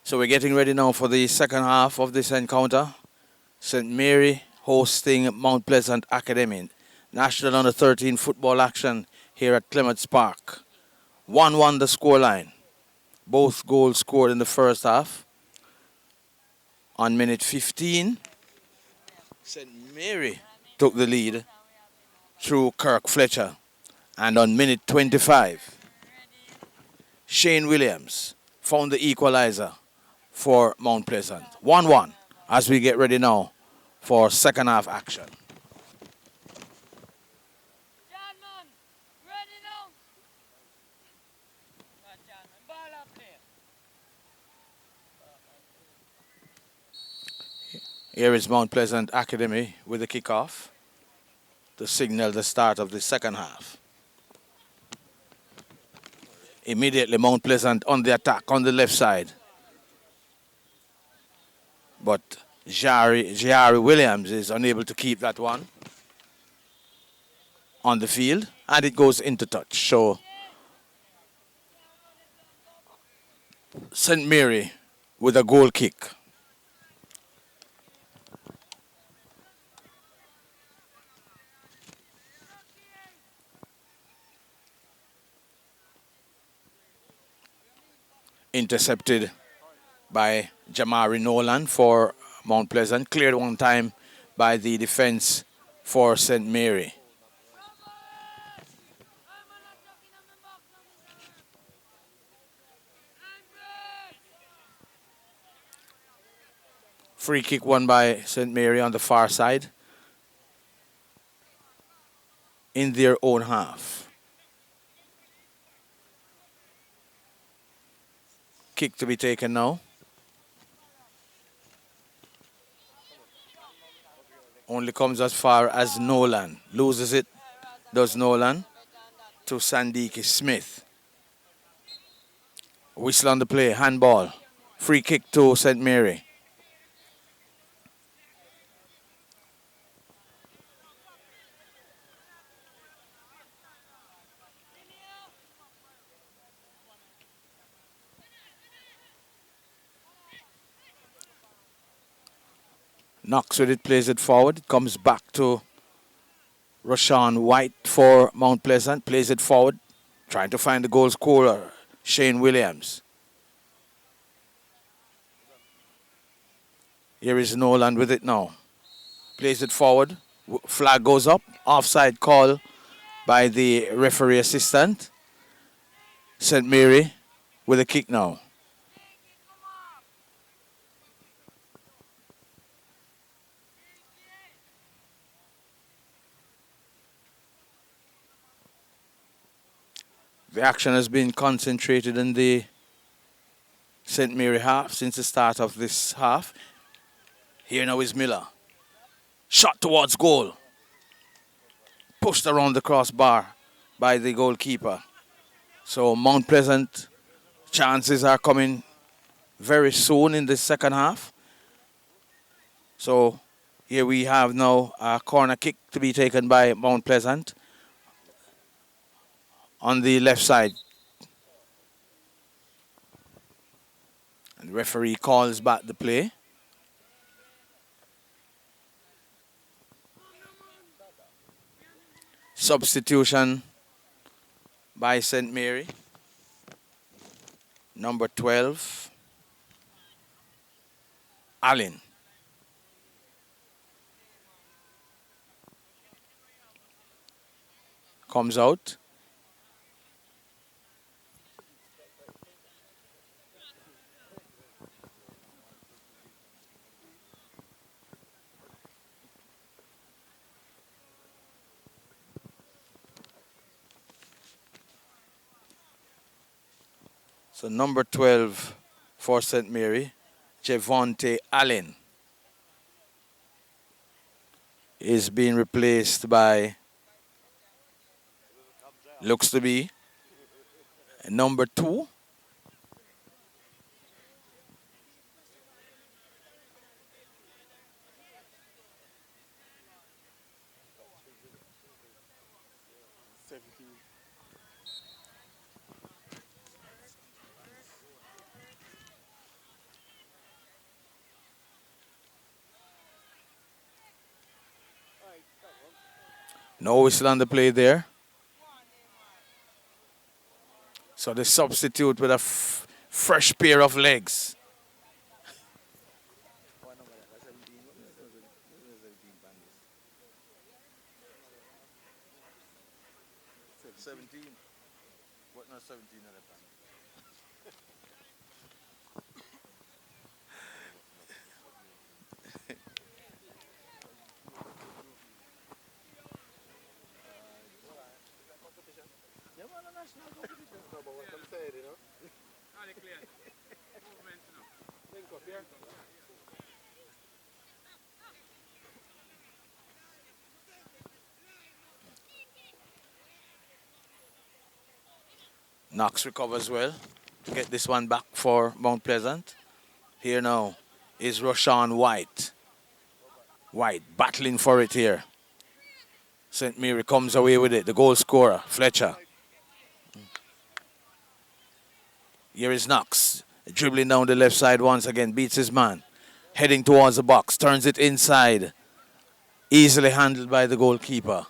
So we're getting ready now for the second half of this encounter. St. Mary hosting Mount Pleasant Academy. National Under 13 football action here at Clements Park. 1-1 the scoreline. Both goals scored in the first half. On minute 15, St. Mary took the lead through Kirk Fletcher. And on minute 25, Shane Williams found the equalizer for Mount Pleasant. 1-1 as we get ready now for second half action. Here is Mount Pleasant Academy with the kickoff to signal the start of the second half. Immediately Mount Pleasant on the attack on the left side. But Jari Williams is unable to keep that one on the field, and it goes into touch. So St. Mary with a goal kick. Intercepted by Jamari Nolan for Mount Pleasant. Cleared one time by the defense for St. Mary. Free kick won by St. Mary on the far side in their own half. Kick to be taken now. Only comes as far as Nolan. Loses it, does Nolan, to Sandiki Smith. Whistle on the play, handball. Free kick to St. Mary. Knocks with it, plays it forward. It comes back to Rashawn White for Mount Pleasant. Plays it forward. Trying to find the goal scorer, Shane Williams. Here is Nolan with it now. Plays it forward. Flag goes up. Offside call by the referee assistant. St. Mary with a kick now. The action has been concentrated in the St. Mary half since the start of this half. Here now is Miller. Shot towards goal. Pushed around the crossbar by the goalkeeper. So Mount Pleasant chances are coming very soon in the second half. So here we have now a corner kick to be taken by Mount Pleasant on the left side. And the referee calls back the play. Substitution by St. Mary. Number 12, Allen. Comes out. So number 12 for St. Mary, Javonte Allen, is being replaced by, looks to be, number 2. No whistle on the play there. So the substitute with a fresh pair of legs. 17. What not 17 at the time? Knox recovers well to get this one back for Mount Pleasant. Here now is Roshan White. White battling for it here. St. Mary comes away with it. The goal scorer, Fletcher. Here is Knox. Dribbling down the left side once again. Beats his man. Heading towards the box. Turns it inside. Easily handled by the goalkeeper.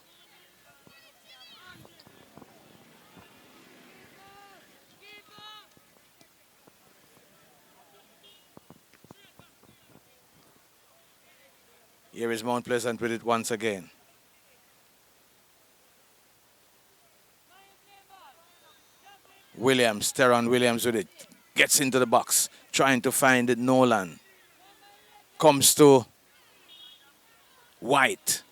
Here is Mount Pleasant with it once again. Williams, Teron Williams with it. Gets into the box. Trying to find it. Nolan. Comes to White.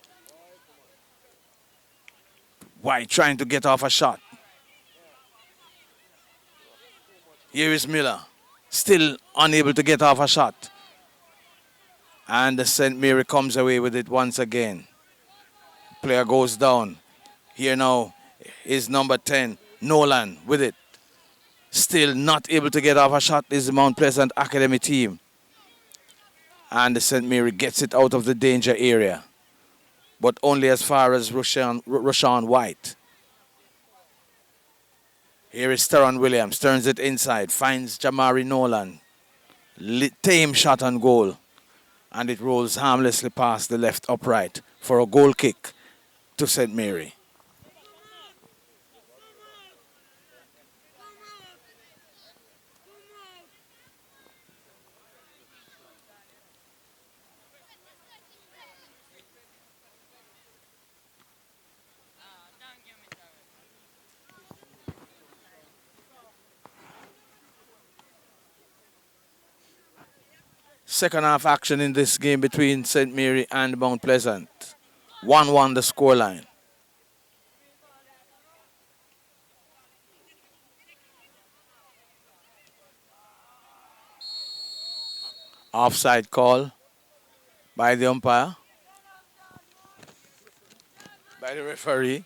White trying to get off a shot. Here is Miller. Still unable to get off a shot. And the St. Mary comes away with it once again. Player goes down. Here now is number 10, Nolan, with it. Still not able to get off a shot is the Mount Pleasant Academy team. And the St. Mary gets it out of the danger area. But only as far as Roshan White. Here is Teron Williams. Turns it inside. Finds Jamari Nolan. Tame shot on goal. And it rolls harmlessly past the left upright for a goal kick to St. Mary. Second half action in this game between St. Mary and Mount Pleasant. 1-1 the scoreline. Offside call by the umpire, by the referee.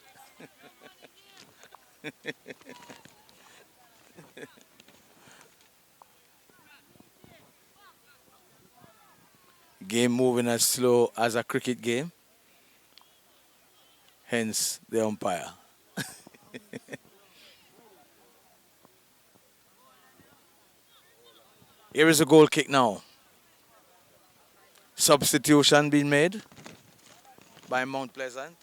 Game moving as slow as a cricket game. Hence the umpire. Here is a goal kick now. Substitution being made by Mount Pleasant.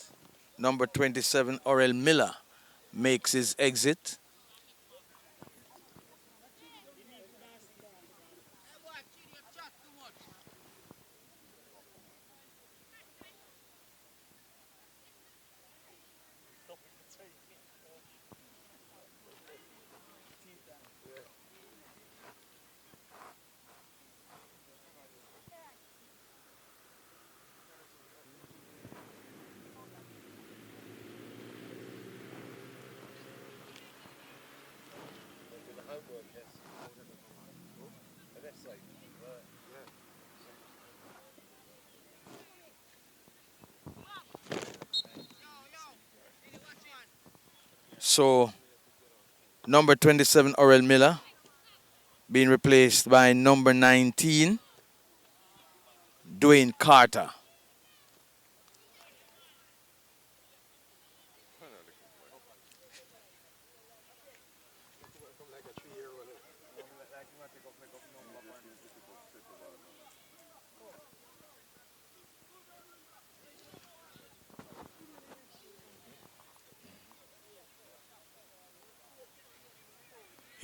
Number 27, Orel Miller, makes his exit. So, number 27, Orel Miller, being replaced by number 19, Dwayne Carter.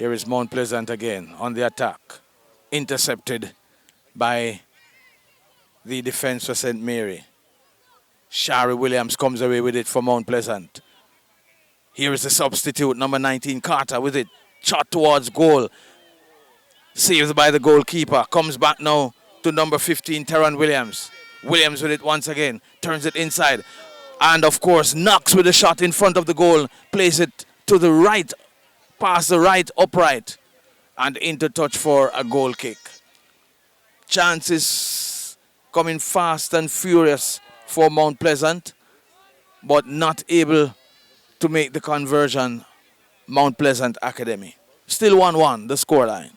Here is Mount Pleasant again on the attack. Intercepted by the defense for St. Mary. Shari Williams comes away with it for Mount Pleasant. Here is the substitute, number 19, Carter, with it. Shot towards goal. Saved by the goalkeeper. Comes back now to number 15, Terran Williams. Williams with it once again. Turns it inside. And, of course, knocks with a shot in front of the goal. Plays it to the right, past the right upright. And into touch for a goal kick. Chances coming fast and furious for Mount Pleasant, but not able to make the conversion, Mount Pleasant Academy. Still 1-1, the scoreline.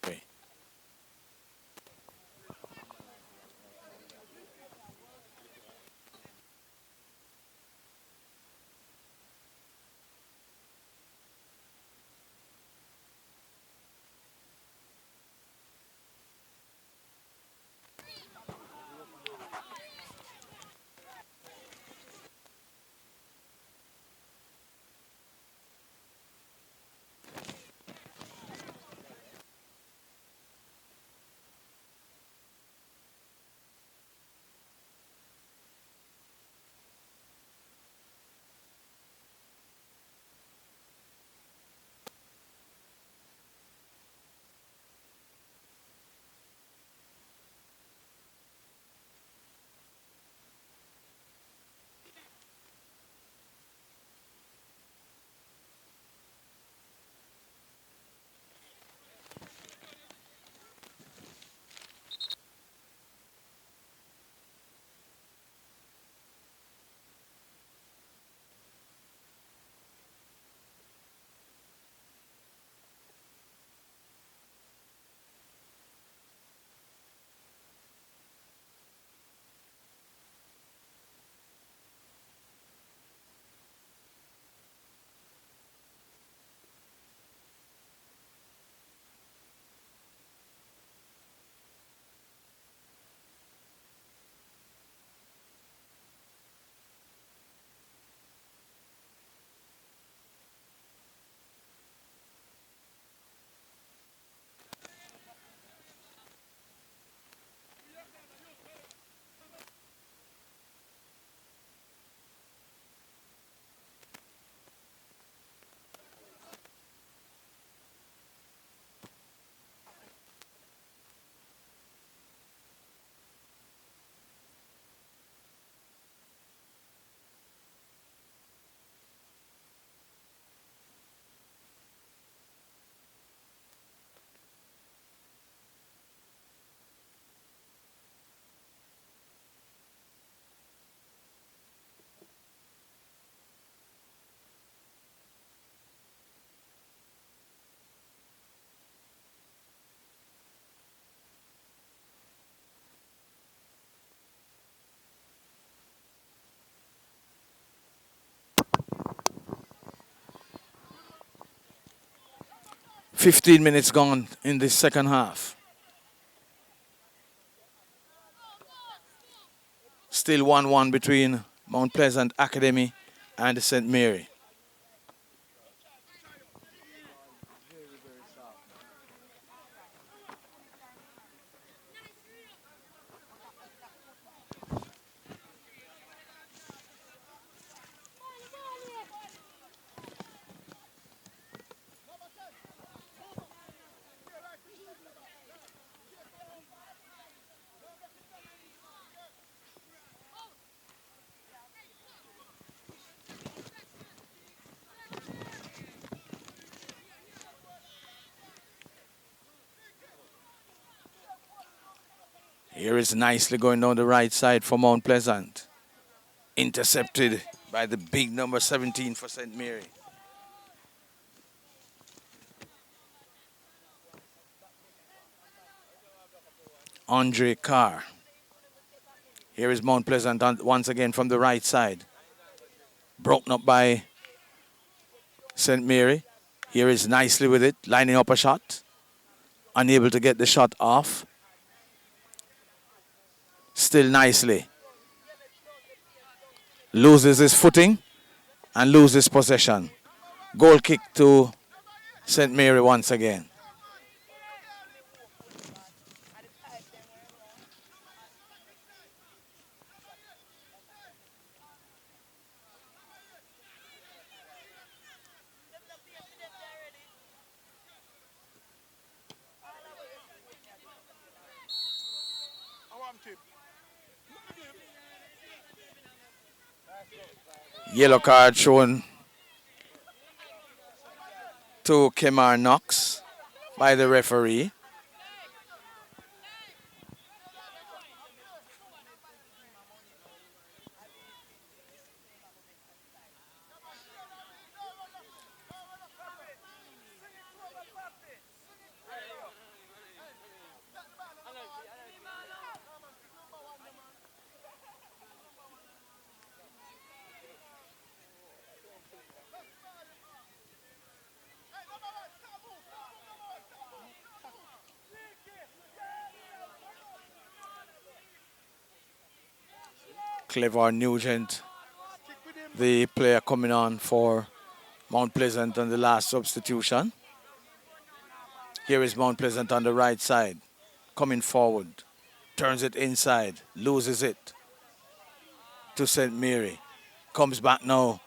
Okay. 15 minutes gone in the second half. Still 1-1 between Mount Pleasant Academy and St. Mary. Here is nicely going down the right side for Mount Pleasant. Intercepted by the big number 17 for St. Mary. Andre Carr. Here is Mount Pleasant once again from the right side. Broken up by St. Mary. Here is nicely with it, lining up a shot. Unable to get the shot off. Still nicely. Loses his footing and loses possession. Goal kick to St. Mary once again. Yellow card shown to Kemar Knox by the referee. Clever Nugent, the player coming on for Mount Pleasant on the last substitution. Here is Mount Pleasant on the right side, coming forward, turns it inside, loses it to St. Mary. Comes back now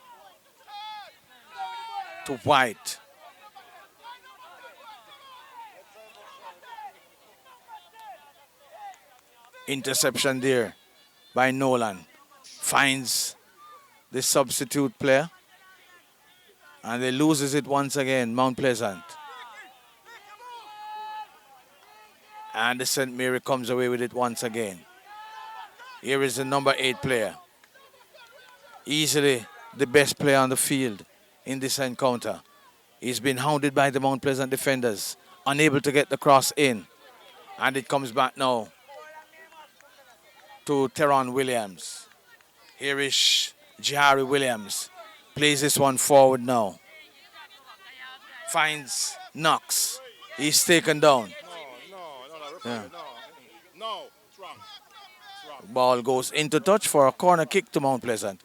to White. Interception there by Nolan. Finds the substitute player. And they loses it once again, Mount Pleasant. And the St. Mary comes away with it once again. Here is the number 8 player. Easily the best player on the field in this encounter. He's been hounded by the Mount Pleasant defenders, unable to get the cross in. And it comes back now to Teron Williams. Here is Jahari Williams. Plays this one forward now. Finds Knox. He's taken down. Yeah. No, it's wrong. It's wrong. Ball goes into touch for a corner kick to Mount Pleasant.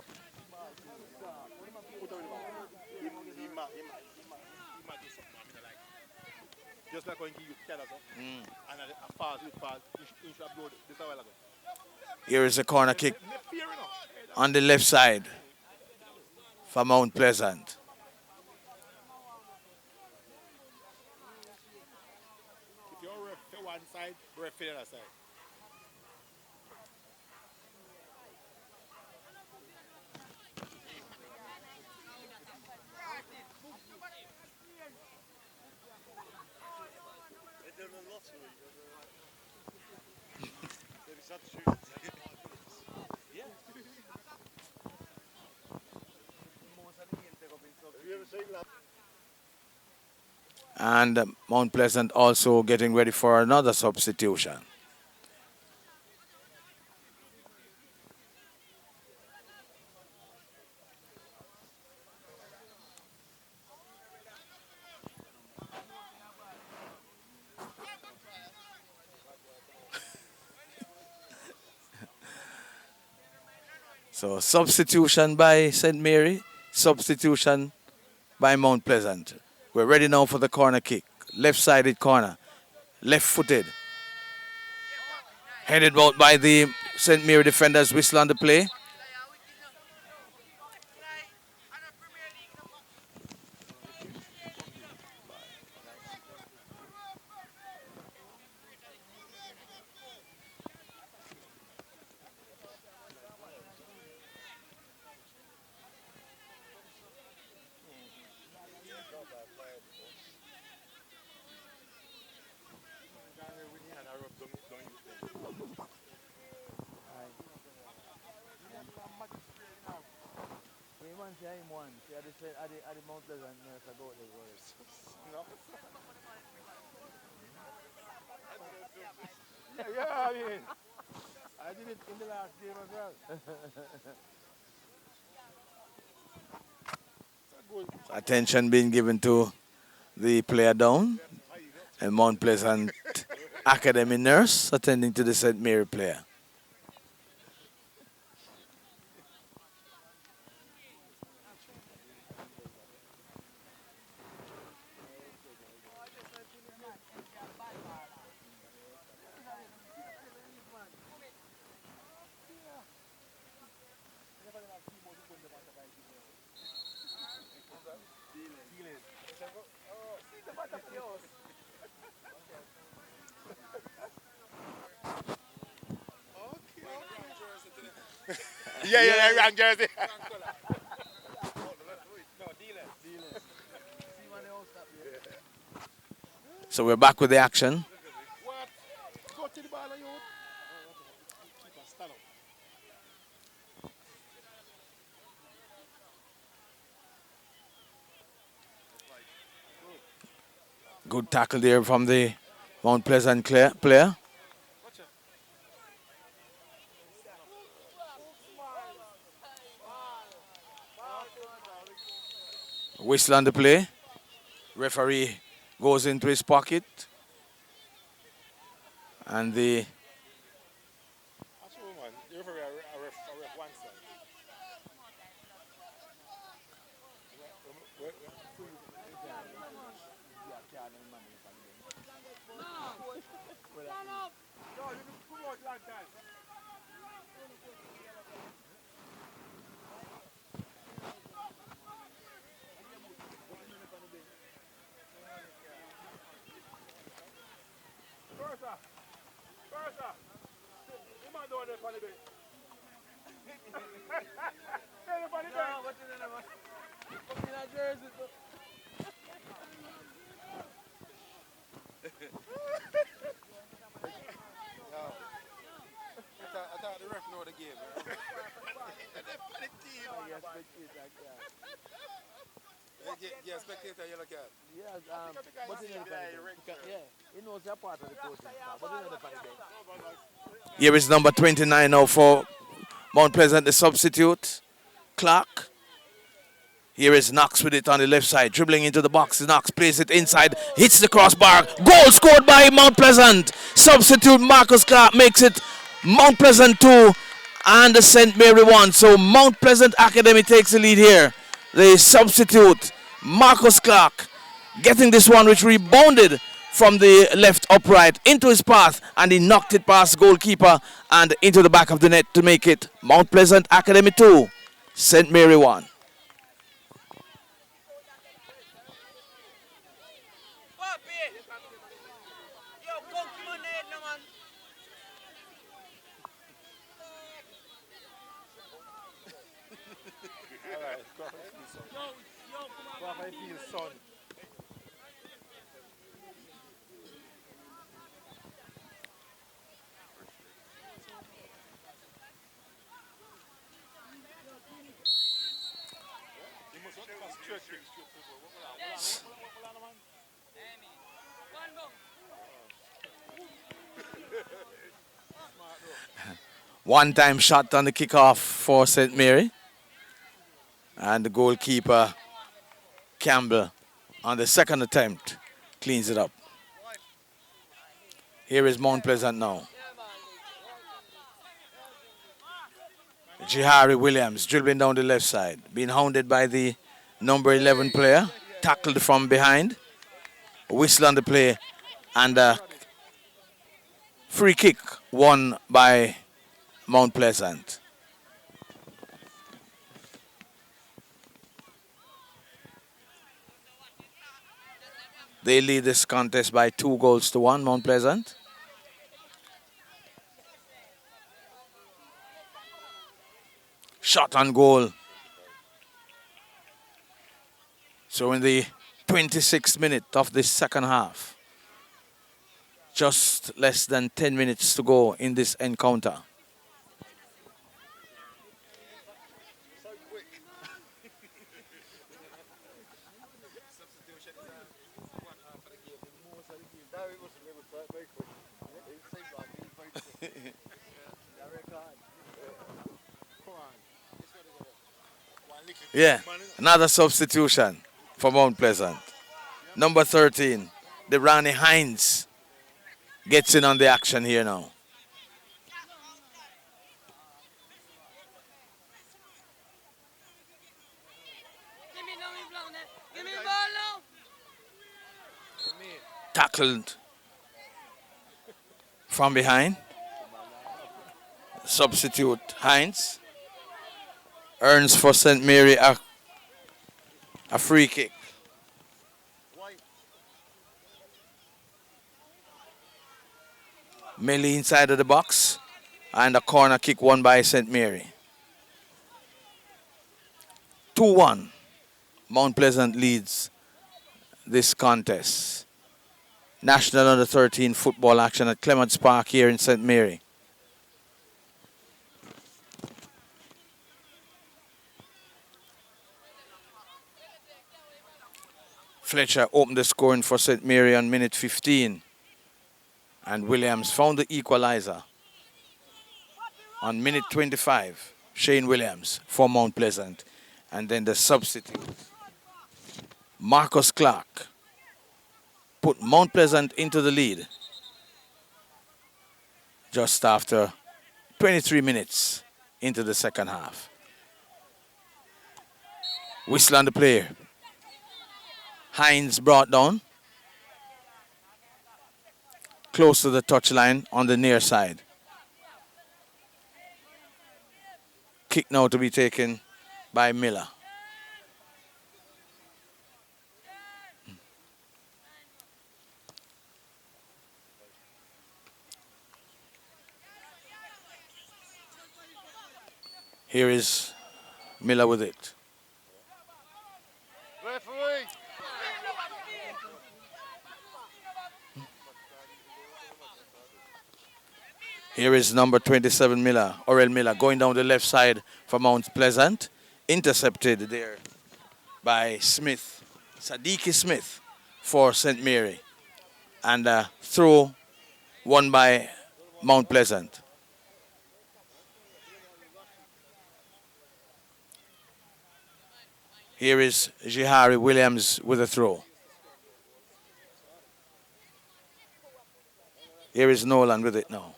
Just like when you tell us, and a pass, you should upload this a while ago. Here is a corner kick on the left side for Mount Pleasant. If you're ref to one side, ref to the other side. And Mount Pleasant also getting ready for another substitution. So substitution by St. Mary, substitution by Mount Pleasant. We're ready now for the corner kick. Left-sided corner, left-footed. Headed out by the St. Mary defenders, whistle on the play. Yeah, I mean, I did it in the last game as well. Attention being given to the player down. And Mount Pleasant Academy nurse attending to the St. Mary player. Yeah, wrong jersey. So we're back with the action. What? Go to the ball and you. Stand up. Good tackle there from the Mount Pleasant player. Whistle on the play. Referee goes into his pocket. And the That's all, man. The referee, a ref one side. I thought the ref know the game. Yeah, spectator yellow card. Yes, but you know the funny thing. Yeah, he knows you're part of the coaching staff, but you know the funny thing. here is number 29 now for Mount Pleasant, the substitute. Clark. Here is Knox with it on the left side, dribbling into the box. Knox plays it inside, hits the crossbar. Goal scored by Mount Pleasant. Substitute Marcus Clark makes it Mount Pleasant 2 and the St. Mary 1. So Mount Pleasant Academy takes the lead here. The substitute Marcus Clark getting this one, which rebounded from the left upright into his path, and he knocked it past goalkeeper and into the back of the net to make it Mount Pleasant Academy 2, St. Mary 1. Son. One-time shot on the kickoff for St. Mary. And the goalkeeper, Campbell, on the second attempt, cleans it up. Here is Mount Pleasant now. Jihari Williams dribbling down the left side, being hounded by the number 11 player, tackled from behind, whistle on the play, and a free kick won by Mount Pleasant. They lead this contest by 2-1, Mount Pleasant. Shot on goal. So in the 26th minute of the second half, just less than 10 minutes to go in this encounter. Substitution is one half of the game. Most of the game. No, it wasn't. It was very quick. It seemed like it was very quick. Yeah, record. Come on. This one is one little Yeah, man. another substitution for Mount Pleasant. Number 13, the Ronnie Hines, gets in on the action here now. Tackled from behind. Substitute Hines earns for St.Mary a free kick. Melee inside of the box and a corner kick won by St.Mary. 2-1. Mount Pleasant leads this contest. National Under 13 football action at Clements Park here in St. Mary. Fletcher opened the scoring for St. Mary on minute 15. And Williams found the equalizer on minute 25. Shane Williams for Mount Pleasant. And then the substitute, Marcus Clark, put Mount Pleasant into the lead just after 23 minutes into the second half. Whistle on the player. Hines brought down close to the touchline on the near side. Kick now to be taken by Miller. Here is Miller with it. Referee. Here is number 27 Miller, Orel Miller, going down the left side for Mount Pleasant. Intercepted there by Smith, Sadiki Smith for St. Mary. And throw won by Mount Pleasant. Here is Jihari Williams with a throw. Here is Nolan with it now.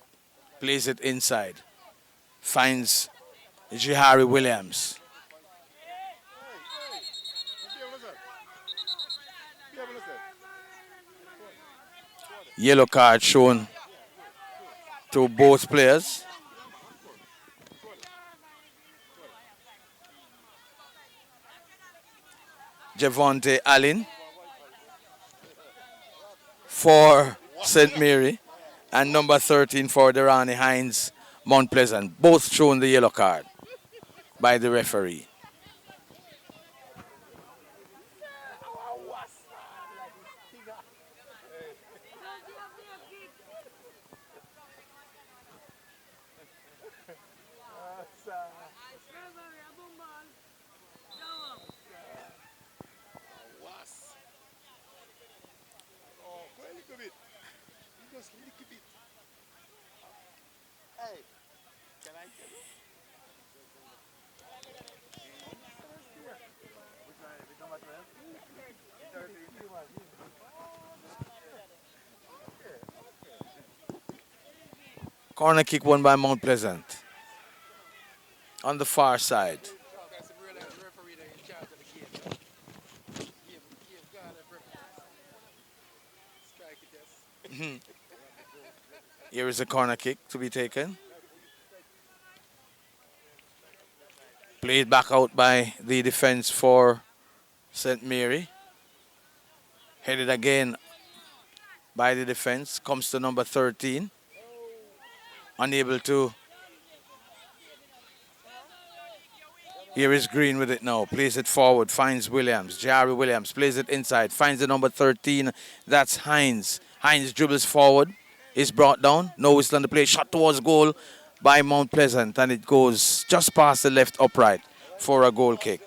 Plays it inside. Finds Jihari Williams. Yellow card shown to both players. Javonte Allen for St. Mary and number 13 for Durrani Hines, Mount Pleasant. Both shown the yellow card by the referee. Corner kick won by Mount Pleasant. on the far side. That's real life referee there in charge of the game. Give God a preference. Strike it, yes. Here is a corner kick to be taken. Played back out by the defense for St. Mary. Headed again by the defense. Comes to number 13. Unable to. Here is Green with it now. Plays it forward. Finds Williams. Jerry Williams plays it inside. Finds the number 13. That's Hines. Hines dribbles forward. Is brought down. No whistle on the play. Shot towards goal by Mount Pleasant. And it goes just past the left upright for a goal kick.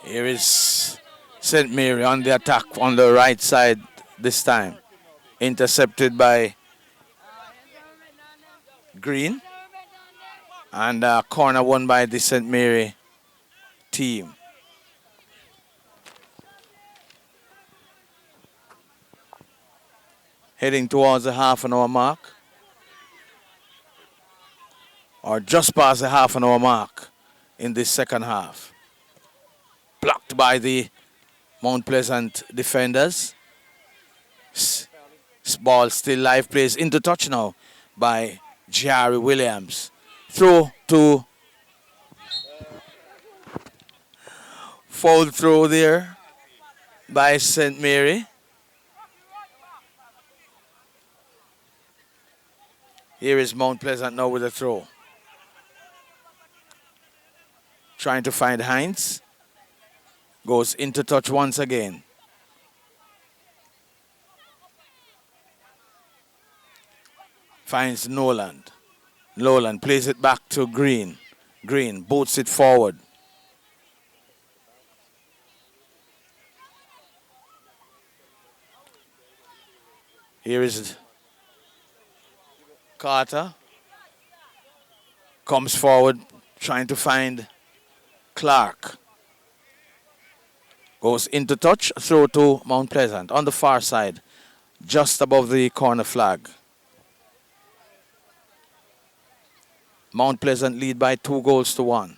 Here is St. Mary on the attack on the right side this time. Intercepted by Green. And a corner won by the St. Mary team. Heading towards the half an hour mark. Or just past the half an hour mark in this second half. Blocked by the Mount Pleasant defenders. Ball still live, plays into touch now by Jerry Williams. Throw to foul throw there by St. Mary. Here is Mount Pleasant now with a throw. Trying to find Hines. Goes into touch once again. Finds Noland. Noland plays it back to Green. Green boots it forward. Here is Carter. Comes forward trying to find Clark. Goes into touch, throw to Mount Pleasant on the far side, just above the corner flag. Mount Pleasant lead by 2-1.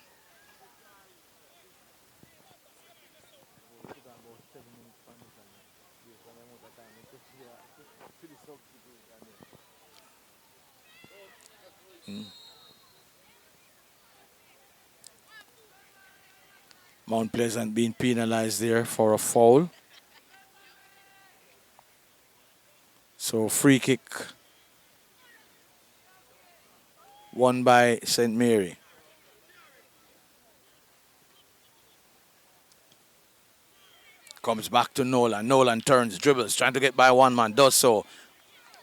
Mount Pleasant being penalized there for a foul. So free kick won by St. Mary. Comes back to Nolan. Nolan turns, dribbles, trying to get by one man, does so.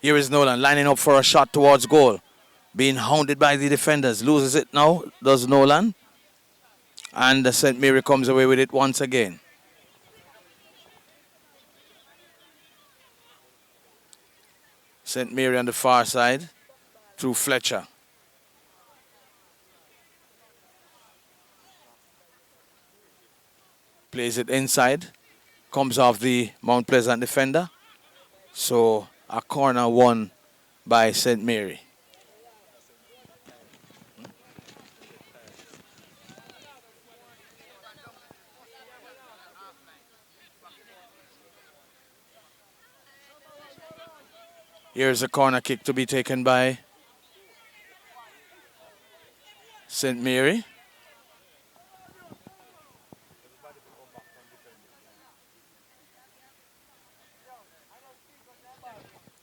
Here is Nolan lining up for a shot towards goal. Being hounded by the defenders. Loses it now, does Nolan. And St. Mary comes away with it once again. St. Mary on the far side through Fletcher. Plays it inside. Comes off the Mount Pleasant defender. So a corner won by St. Mary. Here's a corner kick to be taken by St. Mary.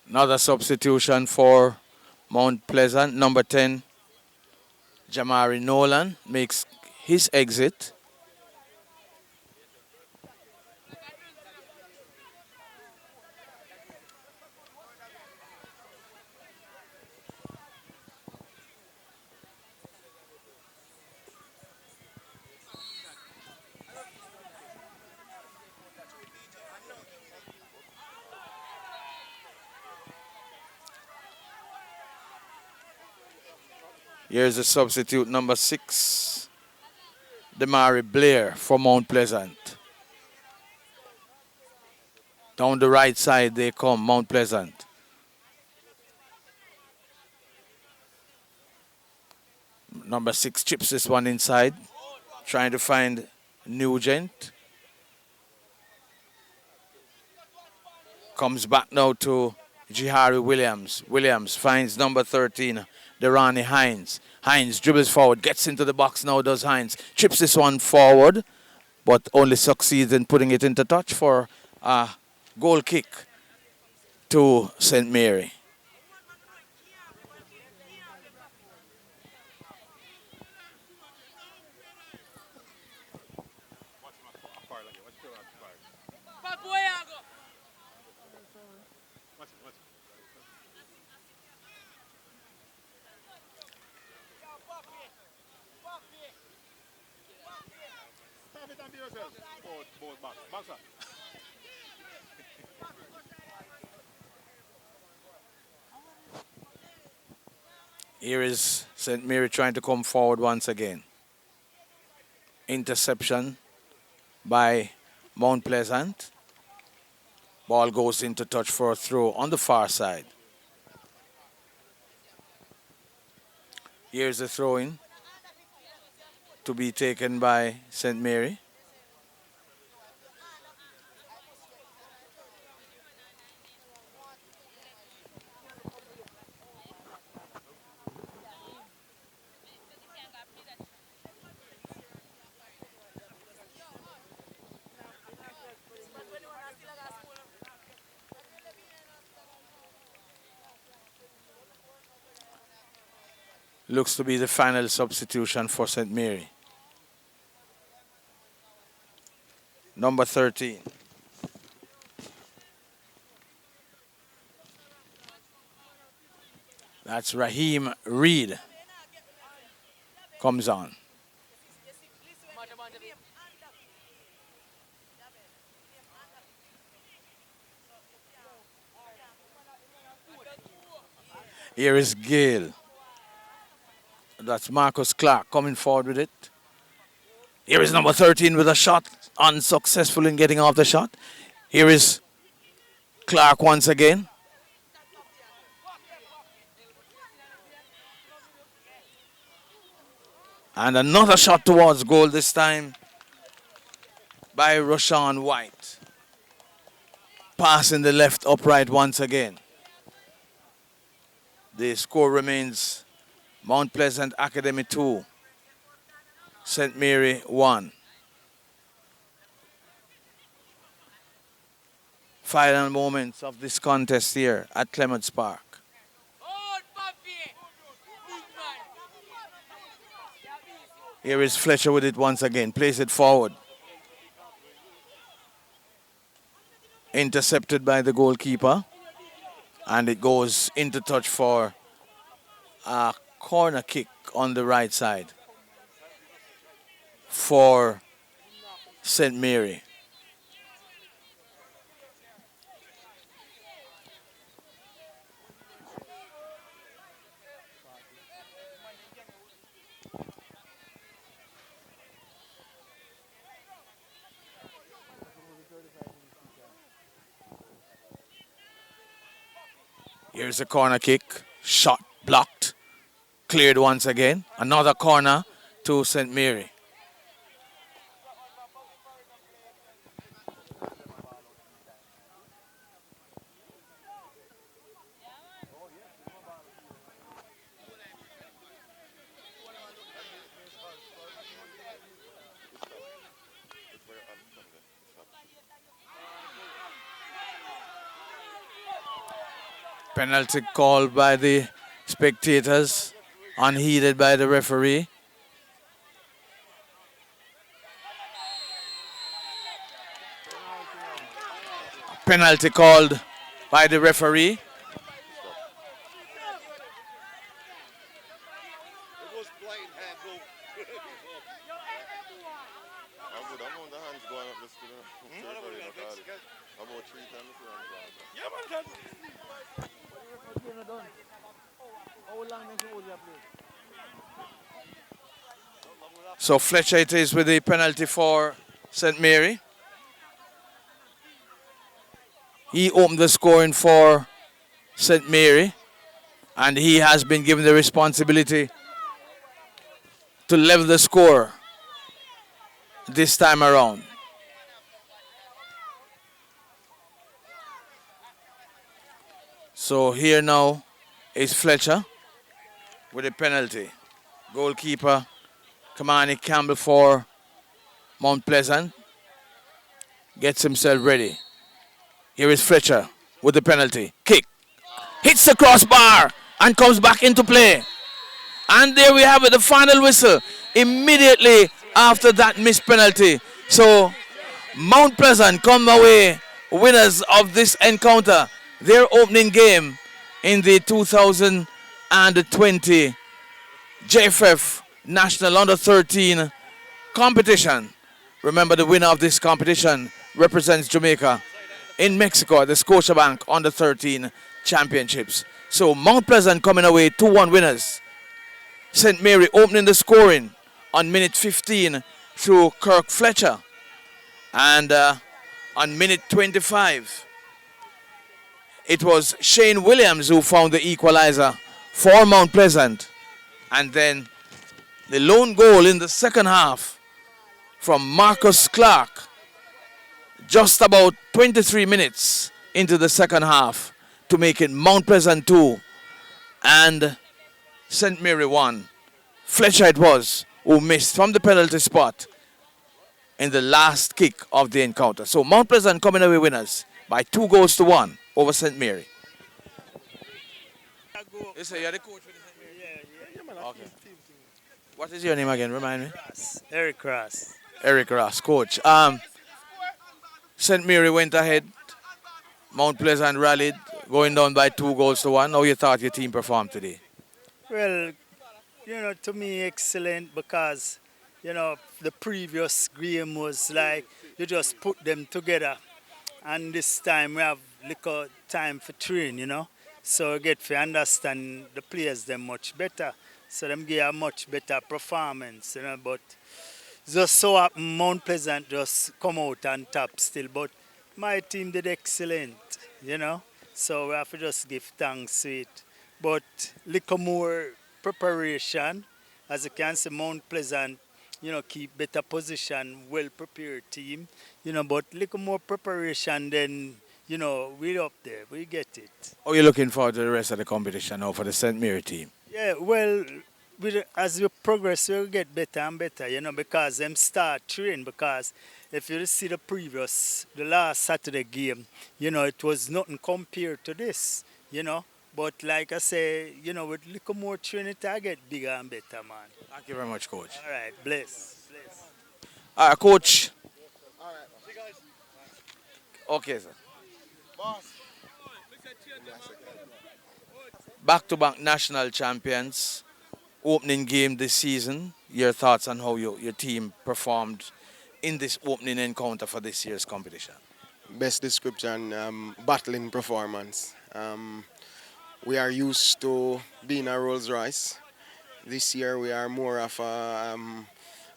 Another substitution for Mount Pleasant. Number 10, Jamari Nolan makes his exit. Here's the substitute number 6, Demari Blair for Mount Pleasant. Down the right side they come, Mount Pleasant. Number 6 chips this one inside, trying to find Nugent. Comes back now to Jihari Williams. Williams finds number 13, Derani Hines. Hines dribbles forward, gets into the box now, does Hines. Chips this one forward, but only succeeds in putting it into touch for a goal kick to St. Mary. Here is St. Mary trying to come forward once again. Interception by Mount Pleasant. Ball goes into touch for a throw on the far side. Here's the throw-in to be taken by St. Mary. Looks to be the final substitution for St. Mary. Number 13. That's Raheem Reed. Comes on. Here is Gale. That's Marcus Clark coming forward with it. Here is number 13 with a shot. Unsuccessful in getting off the shot. Here is Clark once again. And another shot towards goal, this time by Rashawn White. Pass in the left upright once again. The score remains Mount Pleasant Academy 2, St. Mary 1. Final moments of this contest here at Clements Park. Here is Fletcher with it once again. Plays it forward. Intercepted by the goalkeeper. And it goes into touch for a corner kick on the right side for St. Mary. Here's a corner kick. Shot blocked. Cleared once again. Another corner to St. Mary. Penalty called by the spectators, unheeded by the referee. Penalty called by the referee. It was blind handball. I'm on the hands going up this to the about 3 times the hands going up. Yeah, man. How long did you play? So Fletcher it is with the penalty for St. Mary. He opened the scoring for St. Mary, and he has been given the responsibility to level the score this time around. So here now is Fletcher with a penalty. Goalkeeper Kamani Campbell for Mount Pleasant gets himself ready. Here is Fletcher with the penalty. Kick. Hits the crossbar and comes back into play. And there we have it, the final whistle immediately after that missed penalty. So Mount Pleasant come away winners of this encounter, their opening game in the 2020 JFF National Under 13 competition. Remember, the winner of this competition represents Jamaica in Mexico at the Scotiabank Under 13 Championships. So Mount Pleasant coming away 2-1 winners. St. Mary opening the scoring on minute 15 through Kirk Fletcher. And on minute 25, it was Shane Williams who found the equalizer for Mount Pleasant. And then the lone goal in the second half from Marcus Clark, just about 23 minutes into the second half, to make it Mount Pleasant 2 and St. Mary 1. Fletcher it was who missed from the penalty spot in the last kick of the encounter. So Mount Pleasant coming away winners by 2-1 over St. Mary. You say you're the coach for the St. Mary? Yeah. Okay. What is your name again? Remind me. Eric Ross. Eric Ross, coach. St. Mary went ahead. Mount Pleasant rallied, going down by 2-1. How you thought your team performed today? Well, to me, excellent because, the previous game was like you just put them together. And this time we have little time for train, So we get to understand the players them much better. So them give a much better performance, But just so happen Mount Pleasant just come out on top still. But my team did excellent, So we have to just give thanks to it. But little more preparation, as you can see, Mount Pleasant, keep better position, well prepared team, but little more preparation then, we're up there, we get it. How are you looking forward to the rest of the competition now for the St. Mary team? Yeah, well, as we progress, we'll get better and better, because them start train. Because if you see the last Saturday game, it was nothing compared to this, But like I say, with little more training, I get bigger and better, man. Thank you very much, coach. All right, bless. All right, coach. All right. See you guys. Okay, sir. Boss. Back-to-back national champions, opening game this season. Your thoughts on how your team performed in this opening encounter for this year's competition? Best description, battling performance. We are used to being a Rolls Royce. This year we are more of a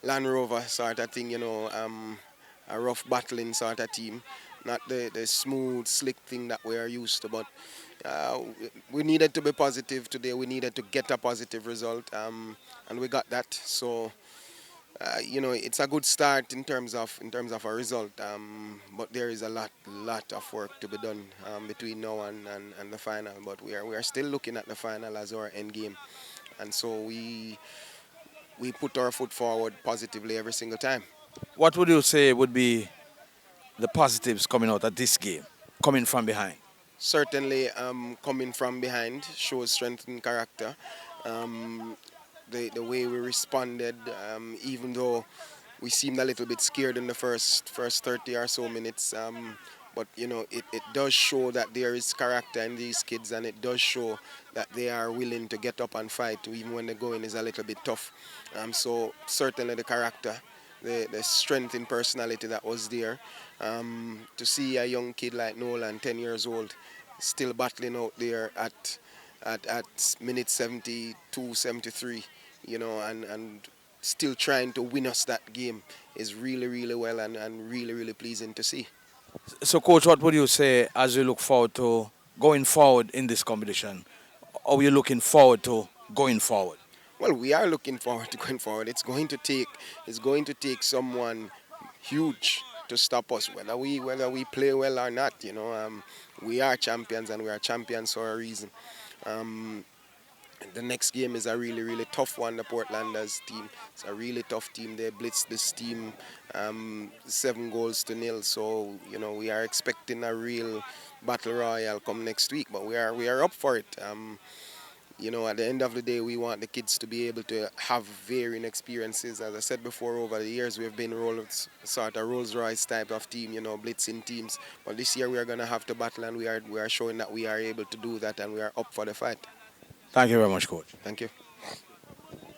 Land Rover sort of thing, a rough battling sort of team. Not the smooth, slick thing that we are used to, but we needed to be positive today. We needed to get a positive result, and we got that. So, it's a good start in terms of a result. But there is a lot of work to be done between now and the final. But we are still looking at the final as our end game, and so we put our foot forward positively every single time. What would you say would be the positives coming out of this game, coming from behind? Certainly, coming from behind shows strength and character. The way we responded, even though we seemed a little bit scared in the first 30 or so minutes, but it does show that there is character in these kids, and it does show that they are willing to get up and fight even when the going is a little bit tough. So certainly the character, the strength in personality that was there. To see a young kid like Nolan, 10 years old, still battling out there at minute 72, 73, and still trying to win us that game is really, really well and really, really pleasing to see. So, coach, what would you say as you look forward to going forward in this competition? Are you looking forward to going forward? Well, we are looking forward to going forward. It's going to take someone huge to stop us, whether we play well or not. We are champions and we are champions for a reason. Um, the next game is a really, really tough one. The Portlanders team. It's a really tough team. They blitzed this team 7 goals to nil. So we are expecting a real battle royale come next week. But we are up for it. At the end of the day, we want the kids to be able to have varying experiences. As I said before, over the years, we've been sort of Rolls-Royce type of team, blitzing teams. But this year, we are going to have to battle, and we are showing that we are able to do that, and we are up for the fight. Thank you very much, coach. Thank you.